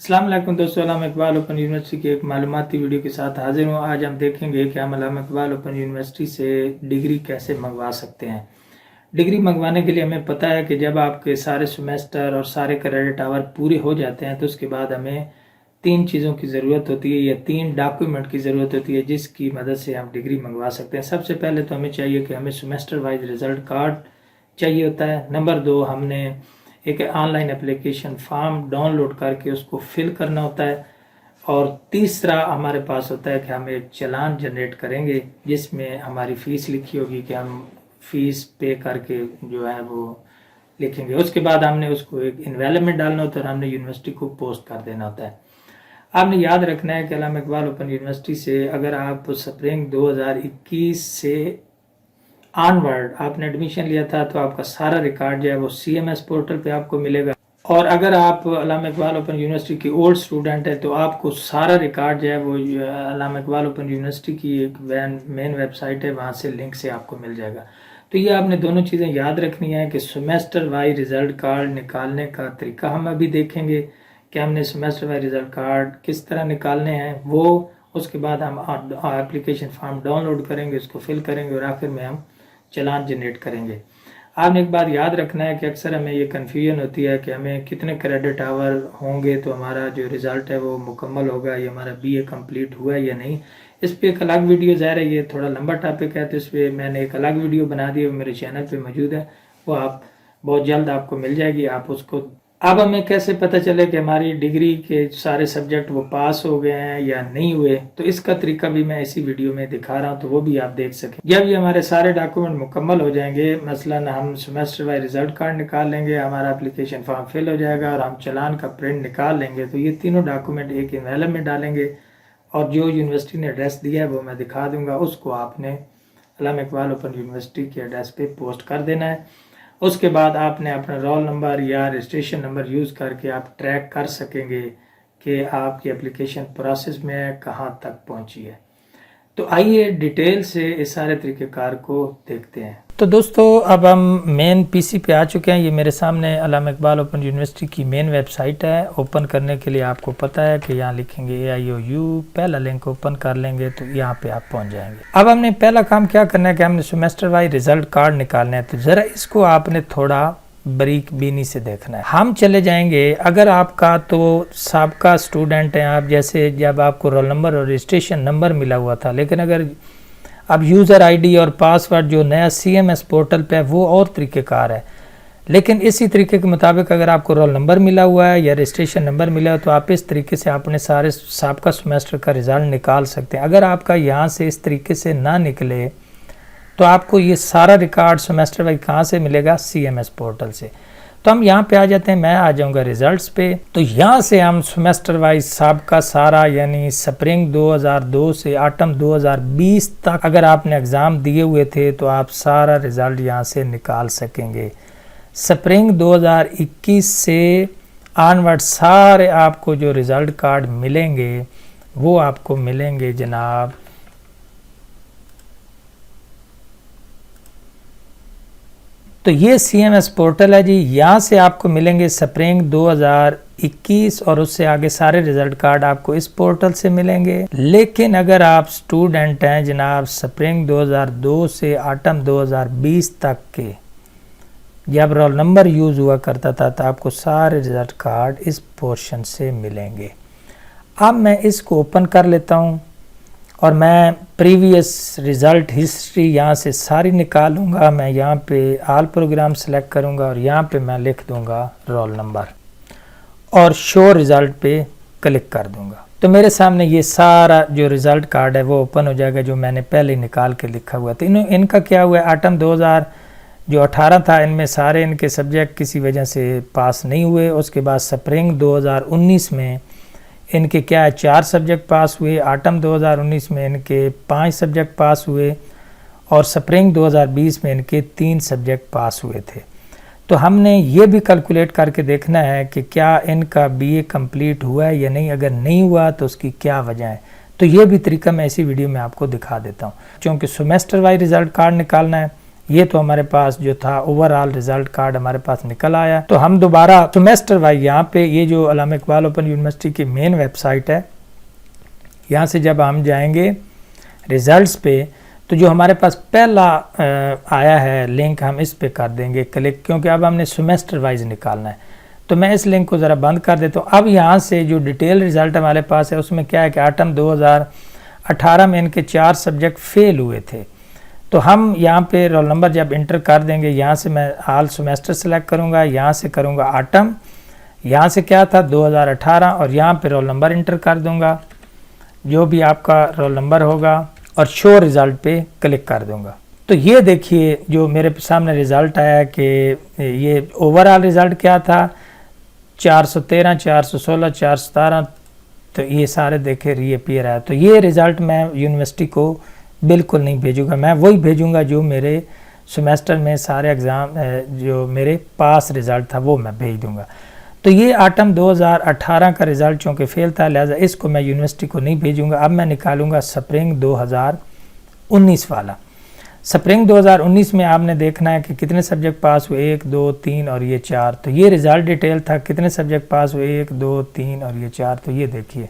अस्सलाम वालेकुम दोस्तों, अल्लामा इकबाल ओपन यूनिवर्सिटी की एक मालूमाती वीडियो के साथ हाजिर हूँ। आज हम देखेंगे कि हम अल्लामा इकबाल ओपन यूनिवर्सिटी से डिग्री कैसे मंगवा सकते हैं। डिग्री मंगवाने के लिए हमें पता है कि जब आपके सारे सेमेस्टर और सारे क्रेडिट आवर पूरे हो जाते हैं तो उसके बाद हमें 3 चीज़ों की ज़रूरत होती है या 3 डॉक्यूमेंट की ज़रूरत होती है जिसकी मदद से हम डिग्री मंगवा सकते हैं। सबसे पहले तो हमें चाहिए कि हमें सेमेस्टर वाइज रिज़ल्ट कार्ड चाहिए होता है। नंबर 2, हमने एक ऑनलाइन एप्लीकेशन फॉर्म डाउनलोड करके उसको फिल करना होता है। और तीसरा हमारे पास होता है कि हम एक चालान जनरेट करेंगे जिसमें हमारी फ़ीस लिखी होगी कि हम फ़ीस पे करके जो है वो लिखेंगे। उसके बाद हमने उसको एक इन्वेलप में डालना होता है और हमने यूनिवर्सिटी को पोस्ट कर देना होता है। आपने याद रखना है कि अल्लामा इकबाल ओपन यूनिवर्सिटी से अगर आप स्प्रिंग 2021 से ऑनवर्ड आपने एडमिशन लिया था तो आपका सारा रिकॉर्ड जो है वो CMS पोर्टल पे आपको मिलेगा। और अगर आप अल्लामा इकबाल ओपन यूनिवर्सिटी की ओल्ड स्टूडेंट है तो आपको सारा रिकॉर्ड जो है वो अल्लामा इकबाल ओपन यूनिवर्सिटी की एक मेन वेबसाइट है, वहाँ से लिंक से आपको मिल जाएगा। तो ये आपने दोनों चीज़ें याद रखनी है कि सेमेस्टर वाइज रिज़ल्ट कार्ड निकालने का तरीका हम अभी देखेंगे कि हमने सेमेस्टर वाइज रिज़ल्ट कार्ड किस तरह निकालने हैं वो। उसके बाद हम एप्लीकेशन फॉर्म डाउनलोड करेंगे, उसको फिल करेंगे और आखिर में हम चालान जनरेट करेंगे। आपने एक बात याद रखना है कि अक्सर हमें ये कन्फ्यूजन होती है कि हमें कितने क्रेडिट आवर होंगे तो हमारा जो रिज़ल्ट है वो मुकम्मल होगा या हमारा BA कंप्लीट हुआ या नहीं। इस पर एक अलग वीडियो ज़ाहिर है, ये थोड़ा लंबा टॉपिक है तो इस पर मैंने एक अलग वीडियो बना दी, वो मेरे चैनल पे मौजूद है, वो आप बहुत जल्द आपको मिल जाएगी, आप उसको। अब हमें कैसे पता चले कि हमारी डिग्री के सारे सब्जेक्ट वो पास हो गए हैं या नहीं हुए, तो इसका तरीका भी मैं इसी वीडियो में दिखा रहा हूँ, तो वो भी आप देख सकें। जब ये हमारे सारे डॉक्यूमेंट मुकम्मल हो जाएंगे, मसलन हम सेमेस्टर वाइज रिजल्ट कार्ड निकाल लेंगे, हमारा एप्लीकेशन फॉर्म फिल हो जाएगा और हम चालान का प्रिंट निकाल लेंगे, तो ये तीनों डॉक्यूमेंट एक इन्वेलप में डालेंगे और जो यूनिवर्सिटी ने एड्रेस दिया है वो मैं दिखा दूंगा, उसको आपने अल्लामा इकबाल ओपन यूनिवर्सिटी के एड्रेस पे पोस्ट कर देना है। उसके बाद आपने अपना रोल नंबर या रजिस्ट्रेशन नंबर यूज़ करके आप ट्रैक कर सकेंगे कि आपकी एप्लीकेशन प्रोसेस में कहाँ तक पहुँची है। तो आइए डिटेल से इस सारे तरीक़ेकार को देखते हैं। तो दोस्तों अब हम मेन PC पे आ चुके हैं। ये मेरे सामने अल्लामा इकबाल ओपन यूनिवर्सिटी की मेन वेबसाइट है। ओपन करने के लिए आपको पता है कि यहाँ लिखेंगे AIOU, पहला लिंक ओपन कर लेंगे तो यहाँ पे आप पहुँच जाएंगे। अब हमने पहला काम क्या करना है कि हमने सेमेस्टर वाइज रिजल्ट कार्ड निकालना है। तो ज़रा इसको आपने थोड़ा बारीक बीनी से देखना है। हम चले जाएंगे, अगर आपका तो साबका स्टूडेंट हैं आप, जैसे जब आपको रोल नंबर और रजिस्ट्रेशन नंबर मिला हुआ था, लेकिन अगर अब यूज़र ID और पासवर्ड जो नया CMS पोर्टल पे है वो और तरीक़ेकार है, लेकिन इसी तरीके के मुताबिक अगर आपको रोल नंबर मिला हुआ है या रजिस्ट्रेशन नंबर मिला है तो आप इस तरीके से अपने सारे साबका सेमेस्टर का रिज़ल्ट निकाल सकते हैं। अगर आपका यहाँ से इस तरीके से ना निकले तो आपको ये सारा रिकॉर्ड सेमेस्टर वाइज कहाँ से मिलेगा? CMS पोर्टल से। तो हम यहाँ पे आ जाते हैं, मैं आ जाऊँगा रिजल्ट्स पे। तो यहाँ से हम सेमेस्टर वाइज सबका सारा यानी स्प्रिंग 2002 से ऑटम 2020 तक अगर आपने एग्ज़ाम दिए हुए थे तो आप सारा रिज़ल्ट यहाँ से निकाल सकेंगे। स्प्रिंग 2021 से ऑनवर्ड सारे आपको जो रिज़ल्ट कार्ड मिलेंगे वो आपको मिलेंगे जनाब तो ये CMS पोर्टल है जी। यहाँ से आपको मिलेंगे स्प्रिंग 2021 और उससे आगे सारे रिज़ल्ट कार्ड आपको इस पोर्टल से मिलेंगे। लेकिन अगर आप स्टूडेंट हैं जनाब स्प्रिंग 2002 से ऑटम 2020 तक के, जब रोल नंबर यूज़ हुआ करता था तो आपको सारे रिज़ल्ट कार्ड इस पोर्शन से मिलेंगे। अब मैं इसको ओपन कर लेता हूँ और मैं प्रीवियस रिज़ल्ट हिस्ट्री यहाँ से सारी निकालूंगा। मैं यहाँ पे ऑल प्रोग्राम सेलेक्ट करूँगा और यहाँ पे मैं लिख दूँगा रोल नंबर और शो रिज़ल्ट पे क्लिक कर दूँगा। तो मेरे सामने ये सारा जो रिज़ल्ट कार्ड है वो ओपन हो जाएगा जो मैंने पहले निकाल के लिखा हुआ था। इनका क्या हुआ है, ऑटम 2018 था, इनमें सारे इनके सब्जेक्ट किसी वजह से पास नहीं हुए। उसके बाद स्प्रिंग 2019 में इनके क्या है 4 सब्जेक्ट पास हुए, ऑटम 2019 में इनके 5 सब्जेक्ट पास हुए और स्प्रिंग 2020 में इनके 3 सब्जेक्ट पास हुए थे। तो हमने ये भी कैलकुलेट करके देखना है कि क्या इनका BA कंप्लीट हुआ है या नहीं। अगर नहीं हुआ तो उसकी क्या वजह है, तो ये भी तरीका मैं इसी वीडियो में आपको दिखा देता हूँ। क्योंकि सेमेस्टर वाइज रिज़ल्ट कार्ड निकालना है, ये तो हमारे पास जो था ओवरऑल रिजल्ट कार्ड हमारे पास निकल आया। तो हम दोबारा सेमेस्टर वाइज यहाँ पे ये जो अल्लामा इकबाल ओपन यूनिवर्सिटी की मेन वेबसाइट है, यहाँ से जब हम जाएंगे रिजल्ट्स पे, तो जो हमारे पास पहला आया है लिंक, हम इस पे कर देंगे क्लिक, क्योंकि अब हमने सेमेस्टर वाइज निकालना है। तो मैं इस लिंक को ज़रा बंद कर देता हूँ। अब यहाँ से जो डिटेल रिज़ल्ट हमारे पास है उसमें क्या है कि आटम 2018 में इनके 4 सब्जेक्ट फेल हुए थे। तो हम यहाँ पे रोल नंबर जब इंटर कर देंगे, यहाँ से मैं ऑल सेमेस्टर सेलेक्ट करूँगा, यहाँ से करूँगा आटम, यहाँ से क्या था 2018, और यहाँ पे रोल नंबर इंटर कर दूँगा, जो भी आपका रोल नंबर होगा, और शो रिज़ल्ट पे क्लिक कर दूँगा। तो ये देखिए जो मेरे सामने रिज़ल्ट आया कि ये ओवरऑल रिज़ल्ट क्या था, 413, 416, 417, तो ये सारे देखे रीअपीयर आया। तो ये रिज़ल्ट मैं यूनिवर्सिटी को बिल्कुल नहीं भेजूँगा, मैं वही भेजूँगा जो मेरे सेमेस्टर में सारे एग्ज़ाम जो मेरे पास रिज़ल्ट था वो मैं भेज दूँगा। तो ये आटम 2018 का रिज़ल्ट चूँकि फेल था, लिहाजा इसको मैं यूनिवर्सिटी को नहीं भेजूँगा। अब मैं निकालूँगा स्प्रिंग 2019 वाला। स्प्रिंग 2019 में आपने देखना है कि कितने सब्जेक्ट पास हुए, 1, 2, 3 और ये 4। तो ये रिज़ल्ट डिटेल था, कितने सब्जेक्ट पास हुए, 1, 2, 3 और ये 4। तो ये देखिए,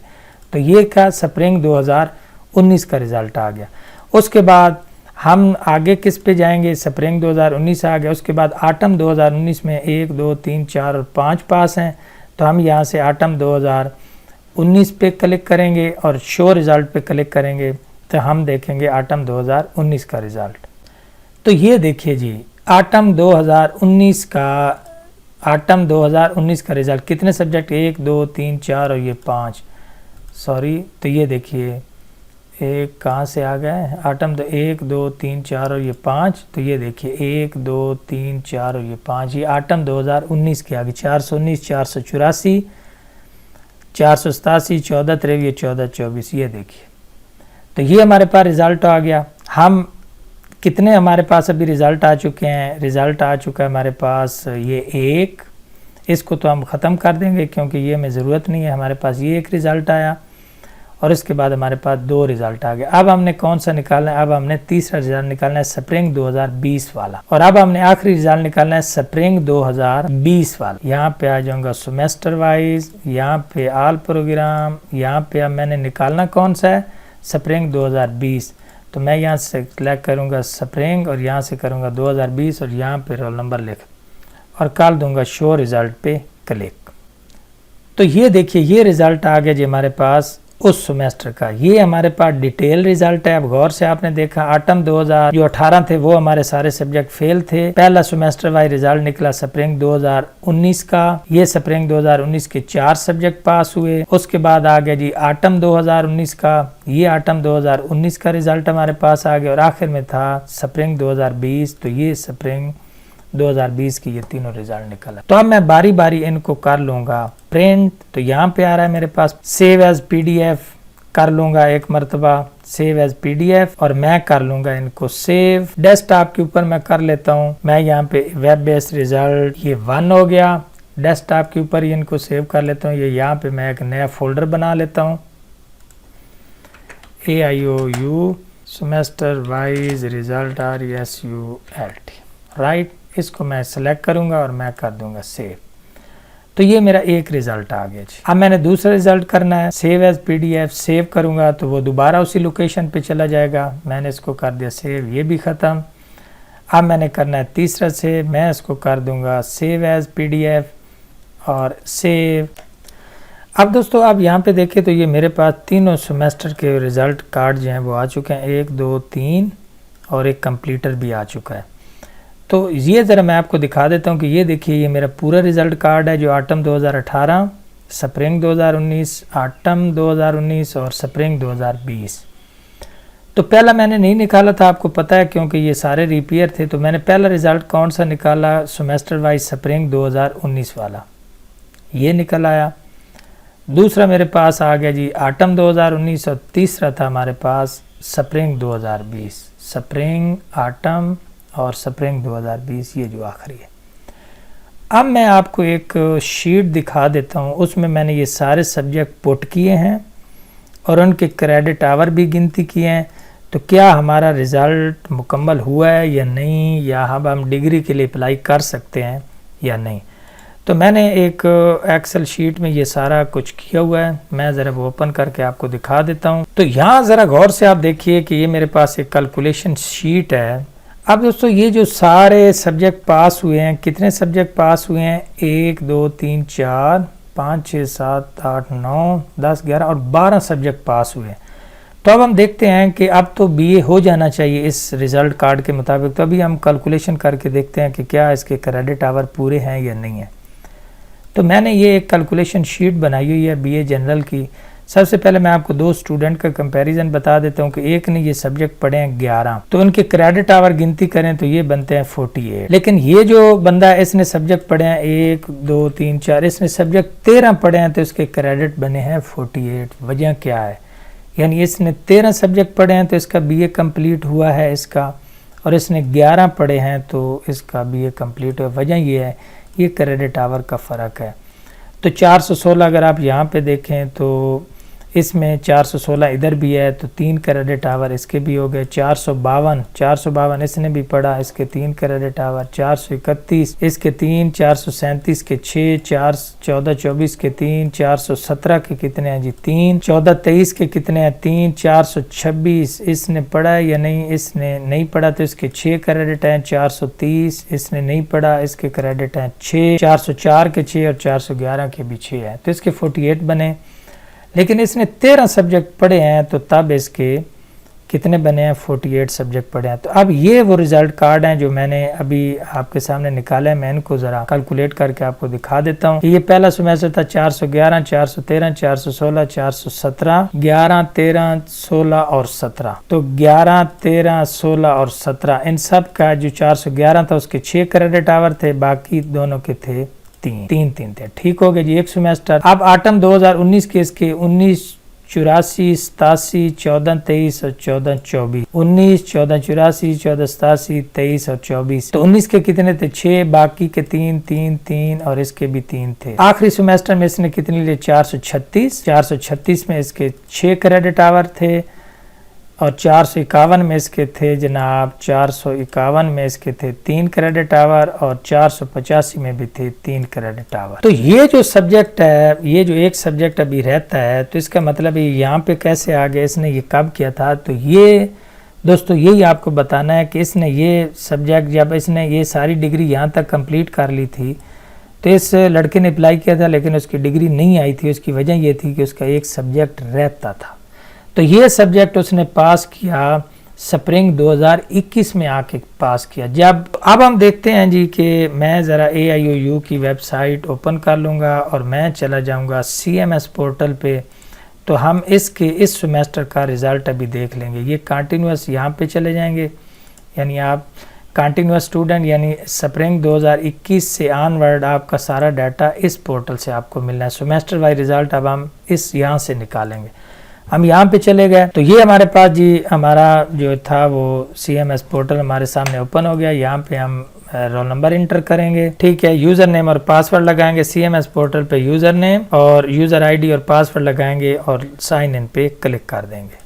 तो ये का स्प्रिंग 2019 का रिज़ल्ट आ गया। उसके बाद हम आगे किस पे जाएंगे, स्प्रिंग 2019 आ गया। उसके बाद आटम 2019 में 1, 2, 3, 4 और 5 पास हैं। तो हम यहाँ से आटम 2019 पे क्लिक करेंगे और शो रिज़ल्ट पे क्लिक करेंगे, तो हम देखेंगे आटम 2019 का रिज़ल्ट। तो ये देखिए जी, आटम 2019 का रिज़ल्ट, कितने सब्जेक्ट, 1, 2, 3, 4 और ये 5, सॉरी। तो ये देखिए एक कहाँ से आ गया है, आटम तो 1, 2, 3, 4 और ये 5। तो ये देखिए 1, 2, 3, 4 और ये 5, ये आटम 2019 के आगे 419, 484, 487, 14 23, 14 24। ये देखिए, तो ये हमारे पास रिज़ल्ट आ गया। हम कितने हमारे पास अभी रिज़ल्ट आ चुके हैं, रिज़ल्ट आ चुका है हमारे पास ये 1, इसको तो हम ख़त्म कर देंगे क्योंकि ये हमें ज़रूरत नहीं है। हमारे पास ये 1 रिज़ल्ट आया और इसके बाद हमारे पास 2 रिज़ल्ट आ गए। अब हमने कौन सा निकालना है, अब हमने तीसरा रिज़ल्ट निकालना है स्प्रिंग 2020 वाला, और अब हमने आखिरी रिज़ल्ट निकालना है स्प्रिंग 2020 वाला। यहाँ पे आ जाऊँगा सेमेस्टर वाइज, यहाँ पे ऑल प्रोग्राम, यहाँ पे अब मैंने निकालना कौन सा है, स्प्रिंग 2020। तो मैं यहाँ से सेलेक्ट करूँगा स्प्रिंग और यहाँ से करूँगा 2020 और यहाँ पे रोल नंबर लिख और कर दूँगा शो रिज़ल्ट पे क्लिक। तो ये देखिए ये रिज़ल्ट आ गया जी हमारे पास उस सेमेस्टर का। ये हमारे पास डिटेल रिज़ल्ट है। अब गौर से आपने देखा आटम 2018 थे वो हमारे सारे सब्जेक्ट फेल थे। पहला सेमेस्टर वाइज रिज़ल्ट निकला स्प्रिंग 2019 का, ये स्प्रिंग 2019 के 4 सब्जेक्ट पास हुए। उसके बाद आ गया जी आटम 2019 का, ये आटम 2019 का रिज़ल्ट हमारे पास आ गया। और आखिर में था स्प्रिंग 2020, तो ये स्प्रिंग 2020 की ये तीनों रिजल्ट निकला। तो अब मैं बारी बारी इनको कर लूँगा प्रिंट। तो यहाँ पे आ रहा है मेरे पास सेव एज PDF, कर लूँगा एक मरतबा सेव एज PDF और मैं कर लूँगा इनको सेव। डेस्कटॉप के ऊपर मैं कर लेता हूँ, मैं यहाँ पे वेब बेस्ड रिजल्ट ये 1 हो गया। डेस्कटॉप के ऊपर ही इनको सेव कर लेता हूँ। ये यहाँ पे मैं एक नया फोल्डर बना लेता हूँ, AIOU semester wise result RESULT, right. इसको मैं सेलेक्ट करूंगा और मैं कर दूंगा सेव। तो ये मेरा एक रिजल्ट आ गया जी। अब मैंने दूसरा रिजल्ट करना है, सेव एज PDF, सेव करूंगा तो वो दोबारा उसी लोकेशन पे चला जाएगा। मैंने इसको कर दिया सेव, ये भी ख़त्म। अब मैंने करना है तीसरा सेव, मैं इसको कर दूंगा सेव एज PDF और सेव। अब दोस्तों आप यहाँ पे देखें तो ये मेरे पास तीनों सेमेस्टर के रिज़ल्ट कार्ड जो हैं वो आ चुके हैं, 1, 2, 3 और एक कंप्लीटर भी आ चुका है। तो ये ज़रा मैं आपको दिखा देता हूँ कि ये देखिए ये मेरा पूरा रिज़ल्ट कार्ड है जो आटम 2018, स्प्रिंग 2019, आटम 2019 और स्प्रिंग 2020। तो पहला मैंने नहीं निकाला था, आपको पता है, क्योंकि ये सारे रिपेयर थे। तो मैंने पहला रिज़ल्ट कौन सा निकाला, सेमेस्टर वाइज स्प्रिंग 2019 वाला, ये निकल आया। दूसरा मेरे पास आ गया जी आटम 2019 और तीसरा था हमारे पास स्प्रिंग 2020, स्प्रिंग, आटम और स्प्रिंग 2020, ये जो आखिरी है। अब मैं आपको एक शीट दिखा देता हूँ, उसमें मैंने ये सारे सब्जेक्ट पुट किए हैं और उनके क्रेडिट आवर भी गिनती किए हैं। तो क्या हमारा रिज़ल्ट मुकम्मल हुआ है या नहीं, या हम डिग्री के लिए अप्लाई कर सकते हैं या नहीं। तो मैंने एक एक्सेल शीट में ये सारा कुछ किया हुआ है, मैं ज़रा वो ओपन करके आपको दिखा देता हूँ। तो यहाँ ज़रा गौर से आप देखिए कि ये मेरे पास एक कैलकुलेशन शीट है। अब दोस्तों ये जो सारे सब्जेक्ट पास हुए हैं, कितने सब्जेक्ट पास हुए हैं, 1 2 3 4 5 6 7 8 9 10 11 और 12 सब्जेक्ट पास हुए हैं। तो अब हम देखते हैं कि अब तो बीए हो जाना चाहिए इस रिज़ल्ट कार्ड के मुताबिक। तो अभी हम कैलकुलेशन करके देखते हैं कि क्या इसके क्रेडिट आवर पूरे हैं या नहीं है। तो मैंने ये एक कैलकुलेशन शीट बनाई हुई है बीए जनरल की। सबसे पहले मैं आपको 2 स्टूडेंट का कंपैरिजन बता देता हूँ कि एक ने ये सब्जेक्ट पढ़े हैं 11, तो उनके क्रेडिट आवर गिनती करें तो ये बनते हैं 48। लेकिन ये जो बंदा है इसने सब्जेक्ट पढ़े हैं 1 2 3 4, इसने सब्जेक्ट 13 पढ़े हैं तो इसके क्रेडिट बने हैं 48। वजह क्या है, यानी इसने 13 सब्जेक्ट पढ़े हैं तो इसका बीए कंप्लीट हुआ है इसका, और इसने 11 पढ़े हैं तो इसका बीए कंप्लीट हुआ। वजह ये है, ये क्रेडिट आवर का फ़र्क है। तो 416 अगर आप यहाँ पे देखें तो इसमें 416 इधर भी है, तो 3 क्रेडिट आवर इसके भी हो गए। 452 इसने भी पढ़ा, इसके 3 क्रेडिट आवर। 431 इसके 3, 437 के 6, 4 14 24 के 3, 417 के कितने हैं जी 3, 14 23 के कितने हैं 3, 426 इसने पढ़ा या नहीं, इसने नहीं पढ़ा तो इसके 6 क्रेडिट हैं। 430 इसने नहीं पढ़ा, इसके क्रेडिट हैं 6, 404 के 6 और 411 के भी 6 है, तो इसके 48 बने। लेकिन इसने 13 सब्जेक्ट पढ़े हैं तो तब इसके कितने बने हैं, 48 सब्जेक्ट पढ़े हैं। तो अब ये वो रिज़ल्ट कार्ड हैं जो मैंने अभी आपके सामने निकाला है। मैं इनको ज़रा कैलकुलेट करके आपको दिखा देता हूँ। ये पहला सेमेस्टर था 411, 413, 416, 417, 11, 13, 16 और 17। तो 11, 13, 16 और 17 इन सब का जो 411 था उसके 6 क्रेडिट आवर थे, बाकी दोनों के थे 3 थे। ठीक हो गया जी, एक सेमेस्टर। अब आटम 2019 के इसके 19 84 87 14 23 और 14 24, 19 14 84 14 87 23 और 24। तो 19 के कितने थे 6, बाकी के 3 और इसके भी 3 थे। आखिरी सेमेस्टर में इसने कितने लिए 436 में इसके 6 क्रेडिट आवर थे, और 451 में इसके थे जनाब 451 में इसके थे 3 क्रेडिट आवर, और 485 में भी थे 3 क्रेडिट आवर। तो ये जो सब्जेक्ट है, ये जो एक सब्जेक्ट अभी रहता है, तो इसका मतलब ये यहाँ पे कैसे आ गया, इसने ये कब किया था। तो ये दोस्तों यही आपको बताना है कि इसने ये सब्जेक्ट, जब इसने ये सारी डिग्री यहाँ तक कंप्लीट कर ली थी तो इस लड़के ने अप्लाई किया था, लेकिन उसकी डिग्री नहीं आई थी। उसकी वजह ये थी कि उसका एक सब्जेक्ट रहता था। तो ये सब्जेक्ट उसने पास किया स्प्रिंग 2021 में आके पास किया। जब अब हम देखते हैं जी कि मैं ज़रा AIOU की वेबसाइट ओपन कर लूँगा और मैं चला जाऊँगा CMS पोर्टल पे, तो हम इसके इस सेमेस्टर का रिज़ल्ट अभी देख लेंगे। ये कंटिन्यूस यहाँ पे चले जाएंगे, यानी आप कंटिन्यूस स्टूडेंट, यानी स्प्रिंग 2021 से ऑनवर्ड आपका सारा डाटा इस पोर्टल से आपको मिलना है। सेमेस्टर वाइज रिज़ल्ट अब हम इस यहाँ से निकालेंगे। हम यहाँ पे चले गए तो ये हमारे पास जी हमारा जो था वो CMS पोर्टल हमारे सामने ओपन हो गया। यहाँ पे हम रोल नंबर इंटर करेंगे, ठीक है, यूज़र नेम और पासवर्ड लगाएंगे। CMS पोर्टल पे यूज़र नेम और यूज़र ID और पासवर्ड लगाएंगे और साइन इन पे क्लिक कर देंगे।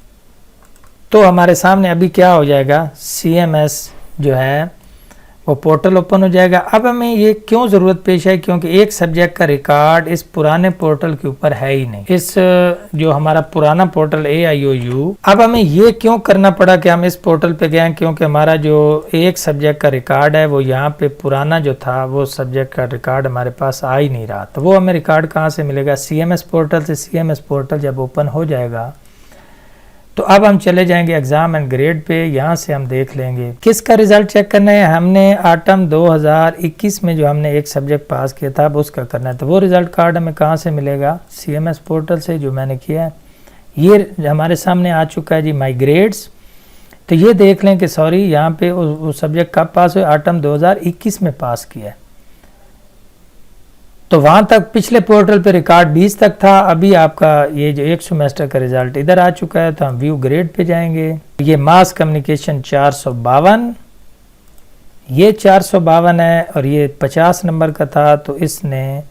तो हमारे सामने अभी क्या हो जाएगा, CMS जो है वो पोर्टल ओपन हो जाएगा। अब हमें ये क्यों ज़रूरत पेश है, क्योंकि एक सब्जेक्ट का रिकॉर्ड इस पुराने पोर्टल के ऊपर है ही नहीं, इस जो हमारा पुराना पोर्टल AIOU। अब हमें ये क्यों करना पड़ा कि हम इस पोर्टल पे गए, क्योंकि हमारा जो एक सब्जेक्ट का रिकॉर्ड है वो यहाँ पे पुराना जो था वो सब्जेक्ट का रिकॉर्ड हमारे पास आ ही नहीं रहा। तो वो हमें रिकॉर्ड कहाँ से मिलेगा, CMS पोर्टल से। CMS पोर्टल जब ओपन हो जाएगा तो अब हम चले जाएंगे एग्ज़ाम एंड ग्रेड पे। यहाँ से हम देख लेंगे किसका रिज़ल्ट चेक करना है। हमने आटम 2021 में जो हमने एक सब्जेक्ट पास किया था अब उसका करना है। तो वो रिज़ल्ट कार्ड हमें कहाँ से मिलेगा, CMS पोर्टल से, जो मैंने किया है। ये हमारे सामने आ चुका है जी माई ग्रेड्स। तो ये देख लें कि सॉरी यहाँ पे वो सब्जेक्ट कब पास हुए, आटम 2021 में पास किया है। तो वहाँ तक पिछले पोर्टल पे रिकॉर्ड 20 तक था। अभी आपका ये जो एक सेमेस्टर का रिजल्ट इधर आ चुका है, तो हम व्यू ग्रेड पे जाएंगे। ये मास कम्युनिकेशन 452, ये 452 है और ये 50 नंबर का था, तो इसने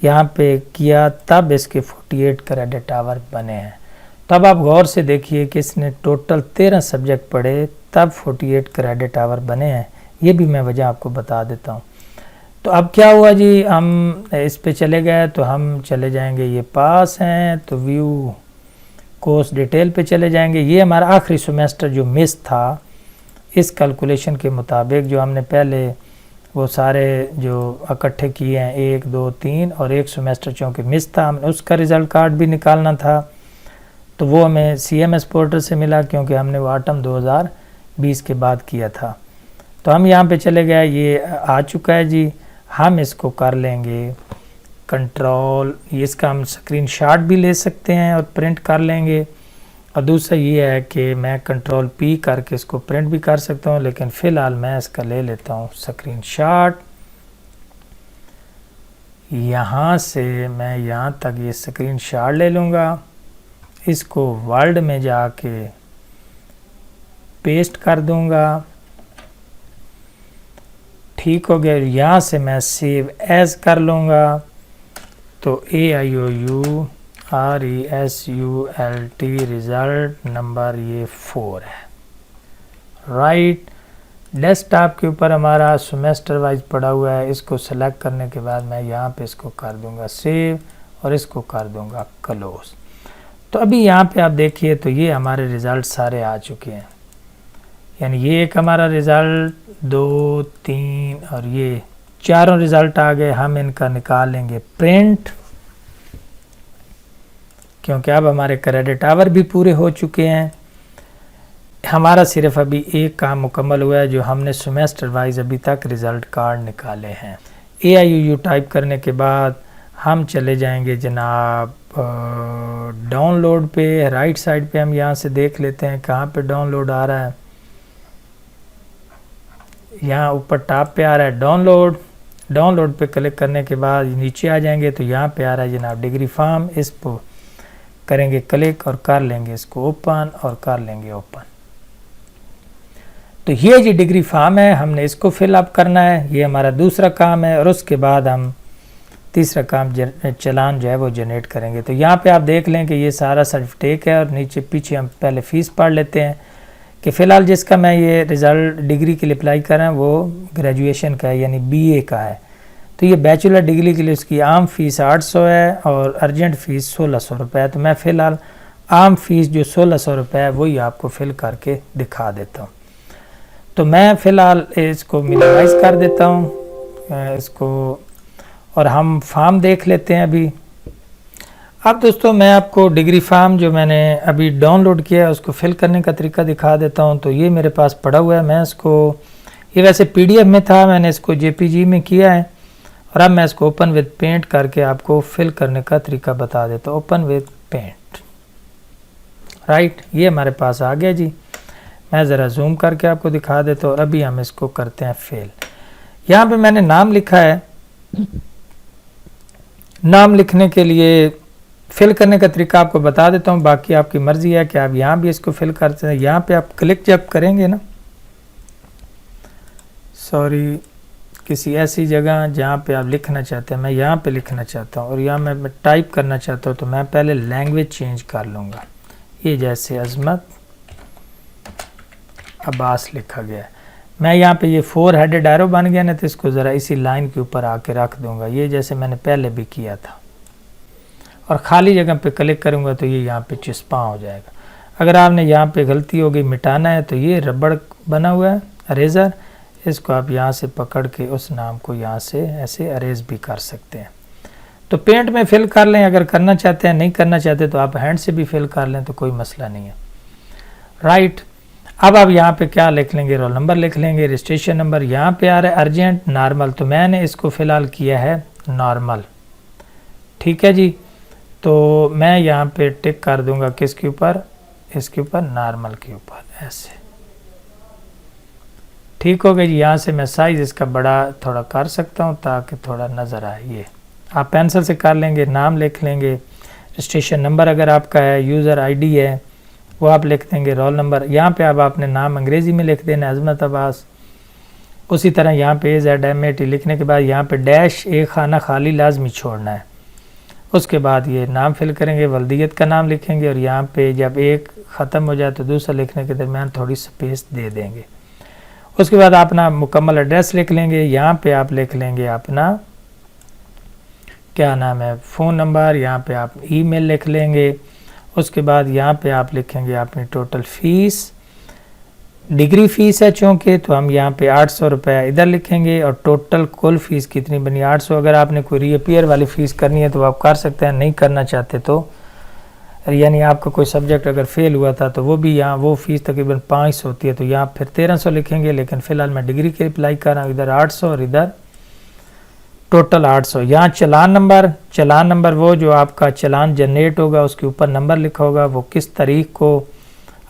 यहाँ पे किया तब इसके 48 क्रेडिट आवर बने हैं। तब आप गौर से देखिए कि इसने टोटल 13 सब्जेक्ट पढ़े तब 48 क्रेडिट आवर बने हैं। ये भी मैं वजह आपको बता देता हूँ। तो अब क्या हुआ जी, हम इस पे चले गए तो हम चले जाएंगे, ये पास हैं तो व्यू कोर्स डिटेल पे चले जाएंगे। ये हमारा आखिरी सेमेस्टर जो मिस था, इस कैलकुलेशन के मुताबिक जो हमने पहले वो सारे जो इकट्ठे किए हैं 1 2 3 और एक सेमेस्टर चूँकि मिस था, हमने उसका रिज़ल्ट कार्ड भी निकालना था। तो वो हमें CMS पोर्टल से मिला क्योंकि हमने वो ऑटम 2020 के बाद किया था। तो हम यहाँ पे चले गए, ये आ चुका है जी। हम इसको कर लेंगे कंट्रोल, इसका हम स्क्रीनशॉट भी ले सकते हैं और प्रिंट कर लेंगे। और दूसरा ये है कि मैं कंट्रोल P करके इसको प्रिंट भी कर सकता हूँ, लेकिन फ़िलहाल मैं इसका ले लेता हूँ स्क्रीनशॉट। यहाँ से मैं यहाँ तक ये स्क्रीनशॉट ले लूँगा, इसको वर्ड में जाके पेस्ट कर दूँगा। ठीक हो गया। यहाँ से मैं सेव एज कर लूँगा। तो AIOU RESULT रिज़ल्ट नंबर ये 4 है। राइट, डेस्कटॉप के ऊपर हमारा सेमेस्टर वाइज पड़ा हुआ है। इसको सेलेक्ट करने के बाद मैं यहाँ पे इसको कर दूँगा सेव और इसको कर दूँगा क्लोज। तो अभी यहाँ पे आप देखिए तो ये हमारे रिज़ल्ट सारे आ चुके हैं। यानी ये एक हमारा रिज़ल्ट 2 3 और ये चारों रिज़ल्ट आ गए। हम इनका निकाल लेंगे प्रिंट, क्योंकि अब हमारे क्रेडिट आवर भी पूरे हो चुके हैं। हमारा सिर्फ अभी एक काम मुकम्मल हुआ है, जो हमने सेमेस्टर वाइज अभी तक रिज़ल्ट कार्ड निकाले हैं। AIOU टाइप करने के बाद हम चले जाएंगे जनाब डाउनलोड पे। राइट साइड पे हम यहाँ से देख लेते हैं कहाँ पे डाउनलोड आ रहा है। यहाँ ऊपर टॉप पे आ रहा है डाउनलोड। डाउनलोड पे क्लिक करने के बाद नीचे आ जाएंगे तो यहाँ पे आ रहा है जनाब डिग्री फॉर्म। इस पर करेंगे क्लिक और कर लेंगे इसको ओपन और कर लेंगे ओपन। तो ये जी डिग्री फॉर्म है, हमने इसको फिलअप करना है। ये हमारा दूसरा काम है और उसके बाद हम तीसरा काम चालान जो है वो जनरेट करेंगे। तो यहाँ पे आप देख लें कि ये सारा सर्टिफिकेट है और नीचे पीछे हम पहले फ़ीस पढ़ लेते हैं कि फ़िलहाल जिसका मैं ये रिज़ल्ट डिग्री के लिए अप्लाई कर रहा हूँ वो ग्रेजुएशन का है, यानी BA का है। तो ये बैचलर डिग्री के लिए उसकी आम फ़ीस 800 है और अर्जेंट फ़ीस 1600 रुपये है। तो मैं फ़िलहाल आम फ़ीस जो 1600 रुपये है वही आपको फिल करके दिखा देता हूँ। तो मैं फ़िलहाल इसको मिनिमाइज़ कर देता हूँ इसको, और हम फॉर्म देख लेते हैं अभी। अब दोस्तों मैं आपको डिग्री फॉर्म जो मैंने अभी डाउनलोड किया है उसको फिल करने का तरीका दिखा देता हूं। तो ये मेरे पास पड़ा हुआ है। मैं इसको, ये वैसे PDF में था, मैंने इसको JPG में किया है और अब मैं इसको ओपन विद पेंट करके आपको फिल करने का तरीका बता देता हूँ। ओपन विद पेंट, राइट, ये हमारे पास आ गया जी। मैं ज़रा जूम करके आपको दिखा देता हूँ और अभी हम इसको करते हैं फिल। यहाँ पे मैंने नाम लिखा है। नाम लिखने के लिए फिल करने का तरीका आपको बता देता हूँ, बाकी आपकी मर्ज़ी है कि आप यहाँ भी इसको फिल करते हैं। यहाँ पे आप क्लिक जब करेंगे ना, सॉरी, किसी ऐसी जगह जहाँ पे आप लिखना चाहते हैं, मैं यहाँ पे लिखना चाहता हूँ और यहाँ मैं टाइप करना चाहता हूँ, तो मैं पहले लैंग्वेज चेंज कर लूँगा। ये जैसे अजमत अब्बास लिखा गया है, मैं यहाँ पे ये 4 हेडेड एरो बन गया ना, तो इसको ज़रा इसी लाइन के ऊपर आके रख दूँगा, ये जैसे मैंने पहले भी किया था। और ख़ाली जगह पे क्लिक करूँगा तो ये यहाँ पे चिस्पा हो जाएगा। अगर आपने यहाँ पे गलती हो गई मिटाना है तो ये रबड़ बना हुआ है अरेज़र, इसको आप यहाँ से पकड़ के उस नाम को यहाँ से ऐसे अरेज भी कर सकते हैं। तो पेंट में फिल कर लें, अगर करना चाहते हैं, नहीं करना चाहते तो आप हैंड से भी फिल कर लें, तो कोई मसला नहीं है। राइट, अब आप यहाँ पे क्या लिख लेंगे, रोल नंबर लिख लेंगे, रजिस्ट्रेशन नंबर। यहाँ पे आ रहा है अर्जेंट नॉर्मल, तो मैंने इसको फ़िलहाल किया है नॉर्मल। ठीक है जी, तो मैं यहाँ पे टिक कर दूंगा किसके ऊपर, इसके ऊपर, नॉर्मल के ऊपर, ऐसे। ठीक हो गया जी। यहाँ से मैं साइज़ इसका बड़ा थोड़ा कर सकता हूँ ताकि थोड़ा नज़र आए। ये आप पेंसिल से कर लेंगे, नाम लिख लेंगे, रजिस्ट्रेशन नंबर अगर आपका है, यूज़र ID है वो आप लिख देंगे, रोल नंबर। यहाँ पे आप अपने नाम अंग्रेज़ी में लिख देना, अजमत अब्बास। उसी तरह यहाँ पे ZMAT लिखने के बाद यहाँ पे डैश एक खाना खाली लाजमी छोड़ना है। उसके बाद ये नाम फिल करेंगे, वल्दियत का नाम लिखेंगे और यहाँ पे जब एक ख़त्म हो जाए तो दूसरा लिखने के दरमियान थोड़ी स्पेस दे देंगे। उसके बाद अपना मुकम्मल एड्रेस लिख लेंगे। यहाँ पे आप लिख लेंगे अपना क्या नाम है फ़ोन नंबर, यहाँ पे आप ईमेल लिख लेंगे। उसके बाद यहाँ पे आप लिखेंगे अपनी टोटल फ़ीस, डिग्री फ़ीस है चूँकि तो हम यहाँ पे 800 रुपये इधर लिखेंगे और टोटल कुल फ़ीस कितनी बनी 800। अगर आपने कोई रीअपीयर वाली फ़ीस करनी है तो आप कर सकते हैं, नहीं करना चाहते तो यानी आपका कोई सब्जेक्ट अगर फेल हुआ था तो वो भी यहाँ वो फ़ीस तकरीबन 500 होती है तो यहाँ फिर 1300 लिखेंगे। लेकिन फ़िलहाल मैं डिग्री के अप्लाई कर रहा हूँ, इधर 800 और इधर टोटल 800। यहाँ चलान नंबर वो जो आपका चलान जनरेट होगा उसके ऊपर नंबर लिखा होगा, वो किस तारीख को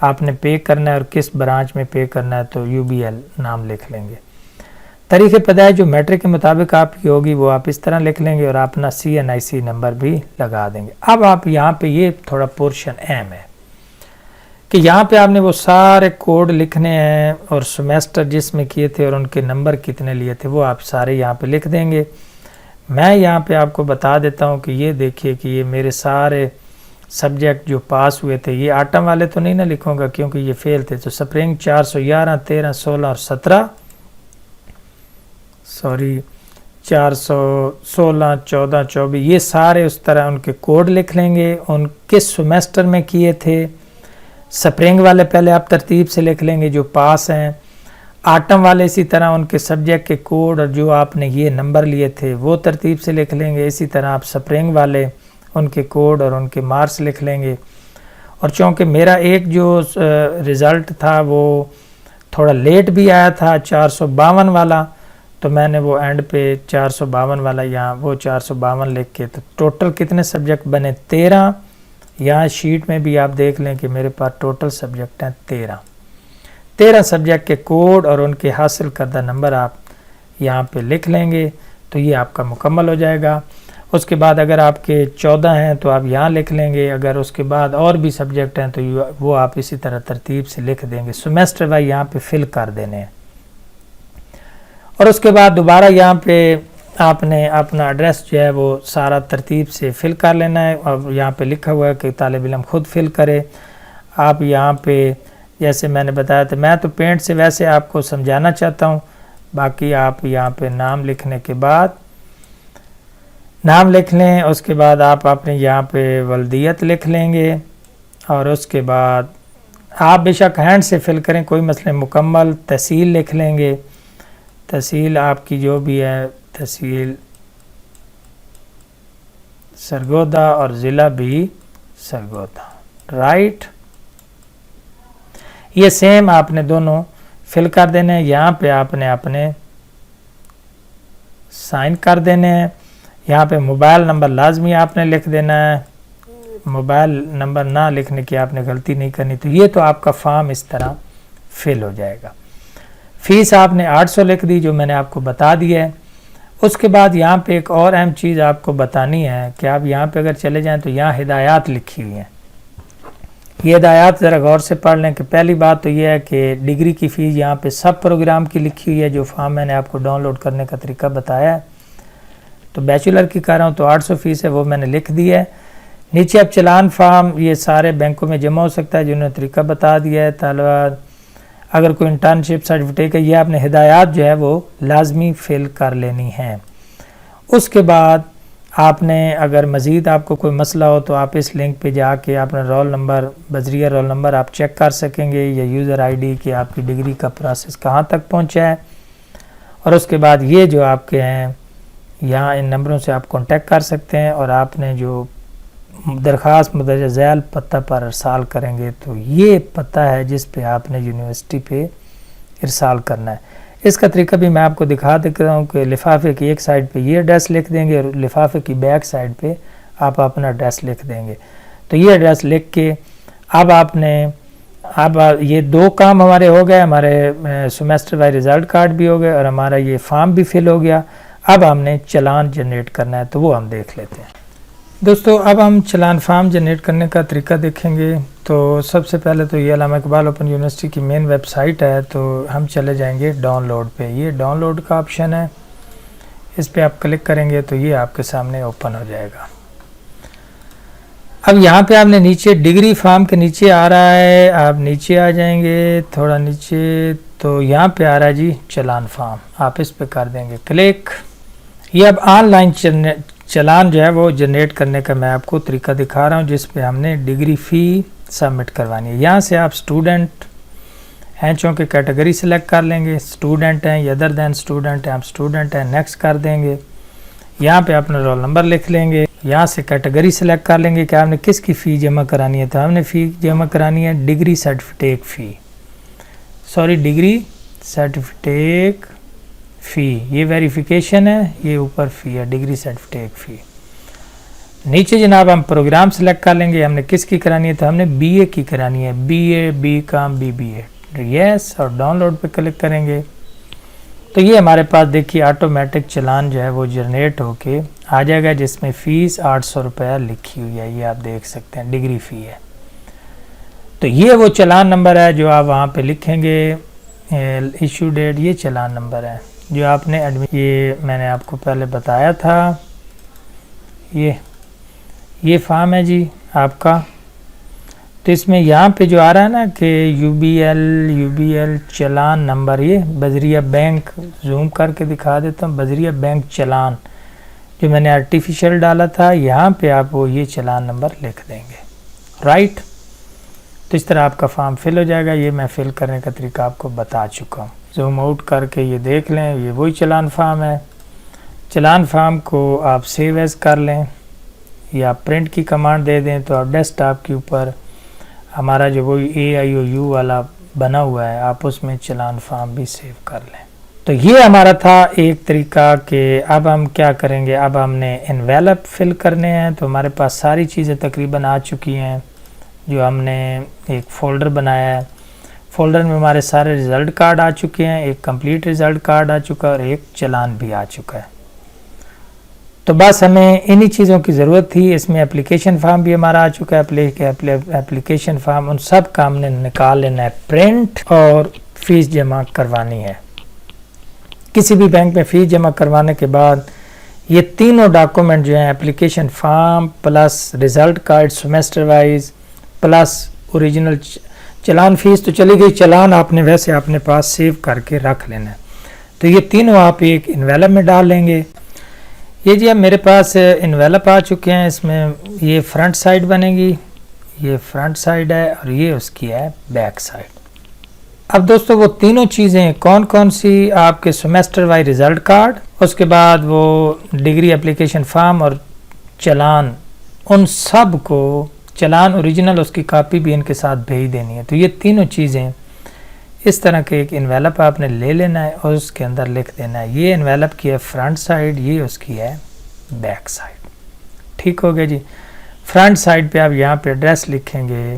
आपने पे करना है और किस ब्रांच में पे करना है तो UBL नाम लिख लेंगे। तारीख़ पैदाइश जो मैट्रिक के मुताबिक आपकी होगी वो आप इस तरह लिख लेंगे और अपना CNIC नंबर भी लगा देंगे। अब आप यहाँ पे ये थोड़ा पोर्शन अहम है कि यहाँ पे आपने वो सारे कोड लिखने हैं और सेमेस्टर जिसमें किए थे और उनके नंबर कितने लिए थे वो आप सारे यहाँ पे लिख देंगे। मैं यहाँ पे आपको बता देता हूँ कि ये देखिए कि ये मेरे सारे सब्जेक्ट जो पास हुए थे, ये आटम वाले तो नहीं ना लिखूँगा क्योंकि ये फेल थे। तो स्प्रिंग 411, 13, 16 और 17 416, 14, 24 ये सारे उस तरह उनके कोड लिख लेंगे, उन किस सेमेस्टर में किए थे। स्प्रिंग वाले पहले आप तरतीब से लिख लेंगे जो पास हैं, आटम वाले इसी तरह उनके सब्जेक्ट के कोड और जो आपने ये नंबर लिए थे वो तरतीब से लिख लेंगे। इसी तरह आप स्प्रिंग वाले उनके कोड और उनके मार्क्स लिख लेंगे। और चूँकि मेरा एक जो रिज़ल्ट था वो थोड़ा लेट भी आया था 452 वाला, तो मैंने वो एंड पे 452 वाला यहाँ वो 452 लिख के तो टोटल कितने सब्जेक्ट बने 13। यहाँ शीट में भी आप देख लें कि मेरे पास टोटल सब्जेक्ट हैं 13 सब्जेक्ट के कोड और उनके हासिल करदा नंबर आप यहाँ पे लिख लेंगे तो ये आपका मुकम्मल हो जाएगा। उसके बाद अगर आपके 14 हैं तो आप यहाँ लिख लेंगे, अगर उसके बाद और भी सब्जेक्ट हैं तो वो आप इसी तरह तरतीब से लिख देंगे। सेमेस्टर वाइज यहाँ पे फिल कर देने हैं और उसके बाद दोबारा यहाँ पे आपने अपना एड्रेस जो है वो सारा तरतीब से फिल कर लेना है। और यहाँ पे लिखा हुआ है कि तालिब इल्म खुद फिल करे। आप यहाँ पे जैसे मैंने बताया था, मैं तो पेंट से वैसे आपको समझाना चाहता हूँ, बाकी आप यहाँ पे नाम लिखने के बाद नाम लिख लें। उसके बाद आप अपने यहाँ पे वल्दियत लिख लेंगे और उसके बाद आप बेशक हैंड से फिल करें कोई मसला, मुकम्मल तहसील लिख लेंगे। तहसील आपकी जो भी है, तहसील सरगोदा और ज़िला भी सरगोदा, राइट। ये सेम आपने दोनों फिल कर देने हैं। यहाँ पे आपने अपने साइन कर देने हैं। यहाँ पे मोबाइल नंबर लाजमी आपने लिख देना है, मोबाइल नंबर ना लिखने की आपने गलती नहीं करनी। तो ये तो आपका फॉर्म इस तरह फिल हो जाएगा। फ़ीस आपने 800 लिख दी जो मैंने आपको बता दिया है। उसके बाद यहाँ पे एक और अहम चीज़ आपको बतानी है कि आप यहाँ पे अगर चले जाएं तो यहाँ हिदायत लिखी हुई हैं। ये हिदायत ज़रा गौर से पढ़ लें कि पहली बात तो ये है कि डिग्री की फ़ीस यहाँ पे सब प्रोग्राम की लिखी हुई है। जो फॉर्म मैंने आपको डाउनलोड करने का तरीका बताया है, तो बैचलर की कर रहा हूँ तो 800 फ़ीस है, वो मैंने लिख दिया है। नीचे अब चलान फार्म ये सारे बैंकों में जमा हो सकता है जिन्होंने तरीका बता दिया है। तलवार अगर कोई इंटर्नशिप सर्टिफिकेट है, ये आपने हिदायत जो है वो लाजमी फ़िल कर लेनी है। उसके बाद आपने अगर मज़ीद आपको कोई मसला हो तो आप इस लिंक पे जाके अपना रोल नंबर, बजरिया रोल नंबर आप चेक कर सकेंगे या यूज़र आईडी कि आपकी डिग्री का प्रोसेस कहाँ तक पहुँचा है। और उसके बाद ये जो आपके हैं यहाँ इन नंबरों से आप कांटेक्ट कर सकते हैं और आपने जो दरख्वास्त मुदर्रजा झैल पता पर इरसाल करेंगे तो ये पता है जिस पे आपने यूनिवर्सिटी पे इरसाल करना है। इसका तरीका भी मैं आपको दिखा देता हूँ कि लिफाफे की एक साइड पे ये एड्रेस लिख देंगे और लिफाफे की बैक साइड पे आप अपना एड्रेस लिख देंगे। तो ये एड्रेस लिख के अब आपने ये दो काम हमारे हो गए, हमारे सेमेस्टर वाइज रिज़ल्ट कार्ड भी हो गए और हमारा ये फॉर्म भी फिल हो गया। अब हमने चलान जनरेट करना है तो वो हम देख लेते हैं। दोस्तों अब हम चलान फार्म जनरेट करने का तरीका देखेंगे। तो सबसे पहले तो ये अल्लामा इकबाल ओपन यूनिवर्सिटी की मेन वेबसाइट है, तो हम चले जाएंगे डाउनलोड पे। ये डाउनलोड का ऑप्शन है, इस पे आप क्लिक करेंगे तो ये आपके सामने ओपन हो जाएगा। अब यहाँ पे आपने नीचे डिग्री फॉर्म के नीचे आ रहा है, आप नीचे आ जाएंगे थोड़ा नीचे, तो यहाँ पे आ रहा है जी चालान फॉर्म, आप इस पे कर देंगे क्लिक। ये अब ऑनलाइन चालान जो है वो जनरेट करने का मैं आपको तरीका दिखा रहा हूँ, जिस पे हमने डिग्री फ़ी सबमिट करवानी है। यहाँ से आप स्टूडेंट हैं चूँकि कैटेगरी सेलेक्ट कर लेंगे, स्टूडेंट हैं या अदर दैन स्टूडेंट हैं, आप स्टूडेंट हैं नेक्स्ट कर देंगे। यहाँ पे अपना रोल नंबर लिख लेंगे, यहाँ से कैटेगरी सेलेक्ट कर लेंगे कि आपने किसकी फ़ी जमा करानी है, तो हमने फ़ी जमा करानी है डिग्री सर्टिफिकेट फ़ी, सॉरी डिग्री सर्टिफिकेट फ़ी, ये वेरिफिकेशन है, ये ऊपर फ़ी है डिग्री सर्टिफिकेट फ़ी। नीचे जनाब हम प्रोग्राम सेलेक्ट कर लेंगे, हमने किसकी करानी है, तो हमने बीए की करानी है, बीए बीकॉम बीबीए, यस, और डाउनलोड पे क्लिक करेंगे तो ये हमारे पास देखिए ऑटोमेटिक चालान जो है वो जनरेट होके आ जाएगा, जिसमें फ़ीस 800 रुपया लिखी हुई है, ये आप देख सकते हैं डिग्री फ़ी है। तो ये वो चालान नंबर है जो आप वहाँ पे लिखेंगे, इशू डेट, ये चालान नंबर है जो आपने ये मैंने आपको पहले बताया था, ये फॉर्म है जी आपका। तो इसमें यहाँ पे जो आ रहा है ना कि यूबीएल चालान नंबर, ये बजरिया बैंक, जूम करके दिखा देता हूँ, बजरिया बैंक चालान जो मैंने आर्टिफिशियल डाला था, यहाँ पे आप वो ये चालान नंबर लिख देंगे, राइट। तो इस तरह आपका फॉर्म फिल हो जाएगा, ये मैं फिल करने का तरीका आपको बता चुका हूँ। जूम आउट करके ये देख लें, ये वही चालान फॉर्म है। चालान फॉर्म को आप सेव एज कर लें या प्रिंट की कमांड दे दें, तो आप डेस्कटॉप के ऊपर हमारा जो वो AIOU वाला बना हुआ है, आप उसमें चालान फॉर्म भी सेव कर लें। तो ये हमारा था एक तरीका कि अब हम क्या करेंगे, अब हमने एनवेलप फिल करने हैं। तो हमारे पास सारी चीज़ें तकरीबन आ चुकी हैं, जो हमने एक फ़ोल्डर बनाया है, फ़ोल्डर में हमारे सारे रिज़ल्ट कार्ड आ चुके हैं, एक कंप्लीट रिज़ल्ट कार्ड आ चुका है और एक चालान भी आ चुका है। तो बस हमें इन्हीं चीज़ों की ज़रूरत थी। इसमें एप्लीकेशन फॉर्म भी हमारा आ चुका है, एप्लीकेशन फॉर्म, उन सब का हमने निकाल लेना है प्रिंट और फ़ीस जमा करवानी है। किसी भी बैंक में फ़ीस जमा करवाने के बाद ये तीनों डॉक्यूमेंट जो हैं, application form plus result card semester wise plus original चालान, फ़ीस तो चली गई, चालान आपने वैसे अपने पास सेव करके रख लेना है। तो ये तीनों आप एक एनवेलप में डाल लेंगे। ये जी अब मेरे पास एनवेलप आ चुके हैं, इसमें ये फ्रंट साइड बनेगी, ये फ्रंट साइड है और ये उसकी है बैक साइड। अब दोस्तों वो तीनों चीज़ें कौन कौन सी, आपके सेमेस्टर वाइज रिज़ल्ट कार्ड, उसके बाद वो डिग्री एप्लीकेशन फॉर्म और चालान, उन सब को चालान ओरिजिनल उसकी कॉपी भी इनके साथ भेज देनी है। तो ये तीनों चीज़ें इस तरह के एक एनवेलप आपने ले लेना है और उसके अंदर लिख देना है, ये एनवेलप की है फ्रंट साइड, ये उसकी है बैक साइड। ठीक हो गया जी। फ्रंट साइड पे आप यहाँ पे एड्रेस लिखेंगे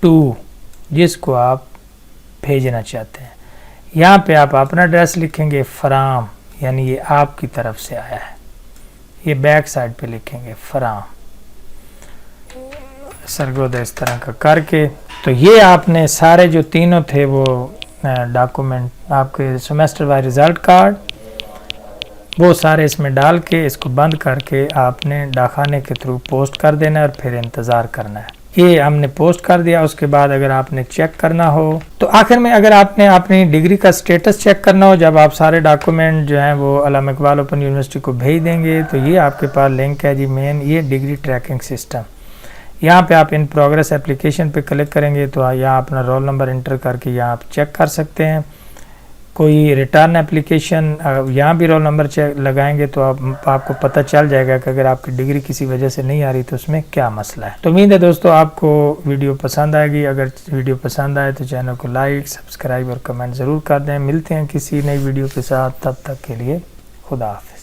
टू, जिसको आप भेजना चाहते हैं। यहाँ पे आप अपना एड्रेस लिखेंगे फ्राम, यानी ये आपकी तरफ से आया है। ये बैक साइड पे लिखेंगे फ्राम, सरगोदा इस तरह का करके। तो ये आपने सारे जो तीनों थे वो डॉक्यूमेंट, आपके सेमेस्टर वाइज रिज़ल्ट कार्ड, वो सारे इसमें डाल के इसको बंद करके आपने डाकखाने के थ्रू पोस्ट कर देना है और फिर इंतज़ार करना है। ये हमने पोस्ट कर दिया। उसके बाद अगर आपने चेक करना हो, तो आखिर में अगर आपने अपनी डिग्री का स्टेटस चेक करना हो, जब आप सारे डॉक्यूमेंट जो हैं वो अल्लामा इकबाल ओपन यूनिवर्सिटी को भेज देंगे, तो ये आपके पास लिंक है जी मेन, ये डिग्री ट्रैकिंग सिस्टम। यहाँ पे आप इन प्रोग्रेस एप्लीकेशन पे क्लिक करेंगे तो यहाँ अपना रोल नंबर इंटर करके यहाँ आप चेक कर सकते हैं। कोई रिटर्न एप्लीकेशन, यहाँ भी रोल नंबर चेक लगाएंगे तो आपको पता चल जाएगा कि अगर आपकी डिग्री किसी वजह से नहीं आ रही तो उसमें क्या मसला है। तो उम्मीद है दोस्तों आपको वीडियो पसंद आएगी। अगर वीडियो पसंद आए तो चैनल को लाइक, सब्सक्राइब और कमेंट ज़रूर कर दें। मिलते हैं किसी नई वीडियो के साथ, तब तक के लिए खुदा हाफ़िज़।